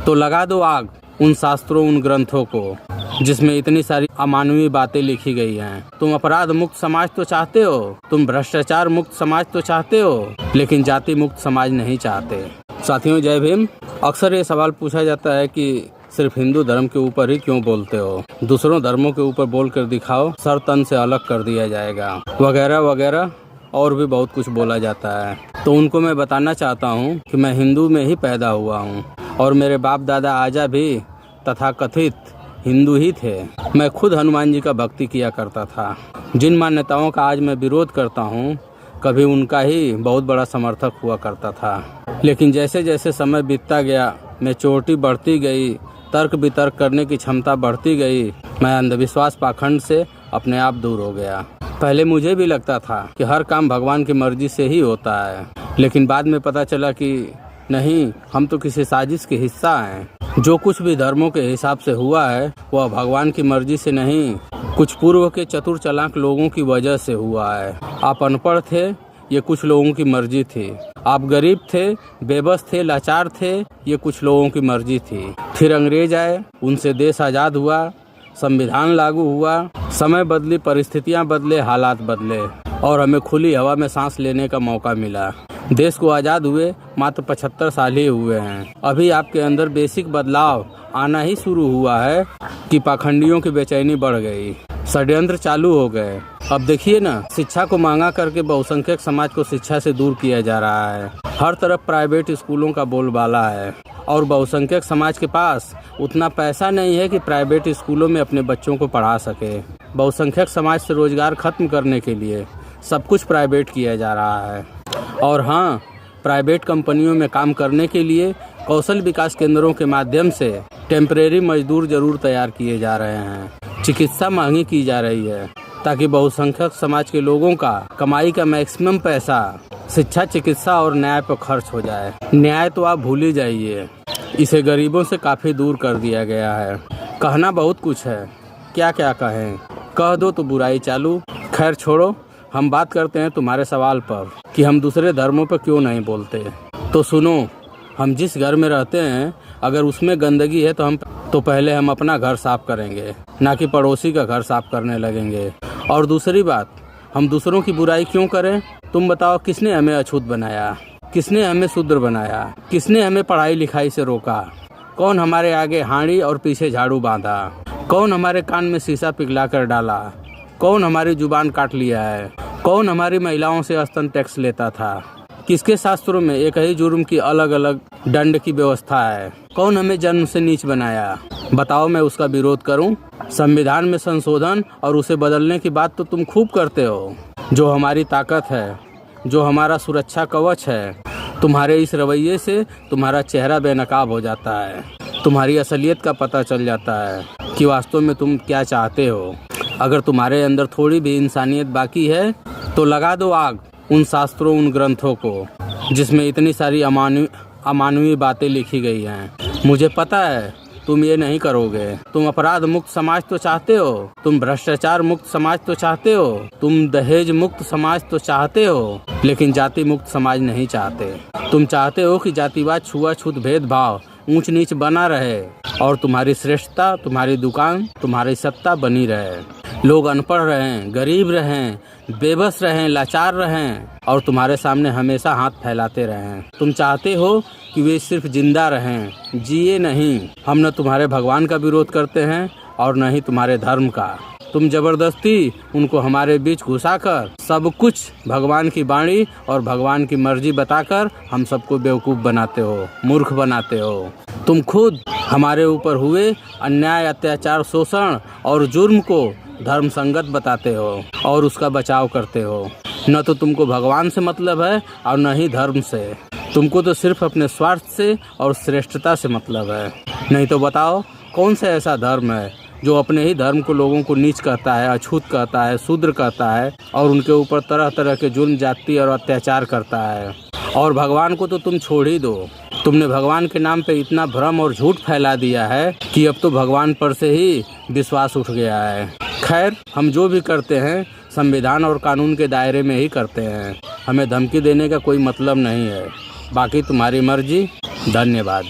तो लगा दो आग उन शास्त्रों, उन ग्रंथों को जिसमें इतनी सारी अमानवीय बातें लिखी गई हैं। तुम अपराध मुक्त समाज तो चाहते हो, तुम भ्रष्टाचार मुक्त समाज तो चाहते हो, लेकिन जाति मुक्त समाज नहीं चाहते। साथियों, जय भीम। अक्सर ये सवाल पूछा जाता है कि सिर्फ हिंदू धर्म के ऊपर ही क्यों बोलते हो, दूसरों धर्मों के ऊपर बोल कर दिखाओ, सर तन से अलग कर दिया जाएगा, वगैरह वगैरह और भी बहुत कुछ बोला जाता है। तो उनको मैं बताना चाहता हूँ कि मैं हिंदू में ही पैदा हुआ हूँ और मेरे बाप दादा आजा भी तथाकथित हिंदू ही थे। मैं खुद हनुमान जी का भक्ति किया करता था। जिन मान्यताओं का आज मैं विरोध करता हूँ, कभी उनका ही बहुत बड़ा समर्थक हुआ करता था। लेकिन जैसे जैसे समय बीतता गया, मैच्योरिटी बढ़ती गई, तर्क वितर्क करने की क्षमता बढ़ती गई, मैं अंधविश्वास पाखंड से अपने आप दूर हो गया। पहले मुझे भी लगता था कि हर काम भगवान की मर्जी से ही होता है, लेकिन बाद में पता चला कि नहीं, हम तो किसी साजिश के हिस्सा हैं। जो कुछ भी धर्मों के हिसाब से हुआ है वह भगवान की मर्जी से नहीं, कुछ पूर्व के चतुर चालाक लोगों की वजह से हुआ है। आप अनपढ़ थे, ये कुछ लोगों की मर्जी थी। आप गरीब थे, बेबस थे, लाचार थे, ये कुछ लोगों की मर्जी थी। फिर अंग्रेज आए, उनसे देश आज़ाद हुआ, संविधान लागू हुआ, समय बदली, परिस्थितियां बदले, हालात बदले और हमें खुली हवा में सांस लेने का मौका मिला। देश को आज़ाद हुए मात्र 75 साल ही हुए हैं। अभी आपके अंदर बेसिक बदलाव आना ही शुरू हुआ है कि पाखंडियों की बेचैनी बढ़ गई, षड्यंत्र चालू हो गए। अब देखिए ना, शिक्षा को महंगा करके बहुसंख्यक समाज को शिक्षा से दूर किया जा रहा है। हर तरफ प्राइवेट स्कूलों का बोलबाला है और बहुसंख्यक समाज के पास उतना पैसा नहीं है कि प्राइवेट स्कूलों में अपने बच्चों को पढ़ा सके। बहुसंख्यक समाज से रोजगार खत्म करने के लिए सब कुछ प्राइवेट किया जा रहा है। और हाँ, प्राइवेट कंपनियों में काम करने के लिए कौशल विकास केंद्रों के माध्यम से टेम्परेरी मजदूर जरूर तैयार किए जा रहे हैं। चिकित्सा महंगी की जा रही है ताकि बहुसंख्यक समाज के लोगों का कमाई का मैक्सिमम पैसा शिक्षा, चिकित्सा और न्याय पर खर्च हो जाए। न्याय तो आप भूल ही जाइए, इसे गरीबों से काफ़ी दूर कर दिया गया है। कहना बहुत कुछ है, क्या क्या कहें, कह दो तो बुराई चालू। खैर छोड़ो, हम बात करते हैं तुम्हारे सवाल पर कि हम दूसरे धर्मों पर क्यों नहीं बोलते। तो सुनो, हम जिस घर में रहते हैं अगर उसमें गंदगी है तो पहले हम अपना घर साफ करेंगे, ना कि पड़ोसी का घर साफ करने लगेंगे। और दूसरी बात, हम दूसरों की बुराई क्यों करें? तुम बताओ, किसने हमें अछूत बनाया? किसने हमें शूद्र बनाया? किसने हमें पढ़ाई लिखाई से रोका? कौन हमारे आगे हांडी और पीछे झाड़ू बांधा? कौन हमारे कान में शीशा पिघला कर डाला? कौन हमारी जुबान काट लिया है? कौन हमारी महिलाओं से स्तन टैक्स लेता था? किसके शास्त्रों में एक ही जुर्म की अलग अलग दंड की व्यवस्था है? कौन हमें जन्म से नीच बनाया? बताओ, मैं उसका विरोध करूं? संविधान में संशोधन और उसे बदलने की बात तो तुम खूब करते हो। जो हमारी ताकत है, जो हमारा सुरक्षा कवच है, तुम्हारे इस रवैये से तुम्हारा चेहरा बेनकाब हो जाता है। तुम्हारी असलियत का पता चल जाता है कि वास्तव में तुम क्या चाहते हो। अगर तुम्हारे अंदर थोड़ी भी इंसानियत बाकी है तो लगा दो आग उन शास्त्रों, उन ग्रंथों को जिसमें इतनी सारी अमानवीय बातें लिखी गई हैं। मुझे पता है तुम ये नहीं करोगे। तुम अपराध मुक्त समाज तो चाहते हो, तुम भ्रष्टाचार मुक्त समाज तो चाहते हो, तुम दहेज मुक्त समाज तो चाहते हो, लेकिन जाति मुक्त समाज नहीं चाहते। तुम चाहते हो कि जातिवाद, छुआछूत, भेदभाव, ऊंच नीच बना रहे और तुम्हारी श्रेष्ठता, तुम्हारी दुकान, तुम्हारी सत्ता बनी रहे। लोग अनपढ़ रहें, गरीब रहें, बेबस रहें, लाचार रहें और तुम्हारे सामने हमेशा हाथ फैलाते रहें। तुम चाहते हो कि वे सिर्फ जिंदा रहें, जिए नहीं। हम न तुम्हारे भगवान का विरोध करते हैं और न ही तुम्हारे धर्म का। तुम जबरदस्ती उनको हमारे बीच घुसाकर सब कुछ भगवान की वाणी और भगवान की मर्जी बताकर हम सबको बेवकूफ़ बनाते हो, मूर्ख बनाते हो। तुम खुद हमारे ऊपर हुए अन्याय, अत्याचार, शोषण और जुर्म को धर्म संगत बताते हो और उसका बचाव करते हो। न तो तुमको भगवान से मतलब है और न ही धर्म से। तुमको तो सिर्फ अपने स्वार्थ से और श्रेष्ठता से मतलब है। नहीं तो बताओ, कौन सा ऐसा धर्म है जो अपने ही धर्म को लोगों को नीच कहता है, अछूत कहता है, शूद्र कहता है और उनके ऊपर तरह तरह के जुल्म, जाति और अत्याचार करता है। और भगवान को तो तुम छोड़ ही दो। तुमने भगवान के नाम पे इतना भ्रम और झूठ फैला दिया है कि अब तो भगवान पर से ही विश्वास उठ गया है। खैर, हम जो भी करते हैं संविधान और कानून के दायरे में ही करते हैं। हमें धमकी देने का कोई मतलब नहीं है। बाकी तुम्हारी मर्जी। धन्यवाद।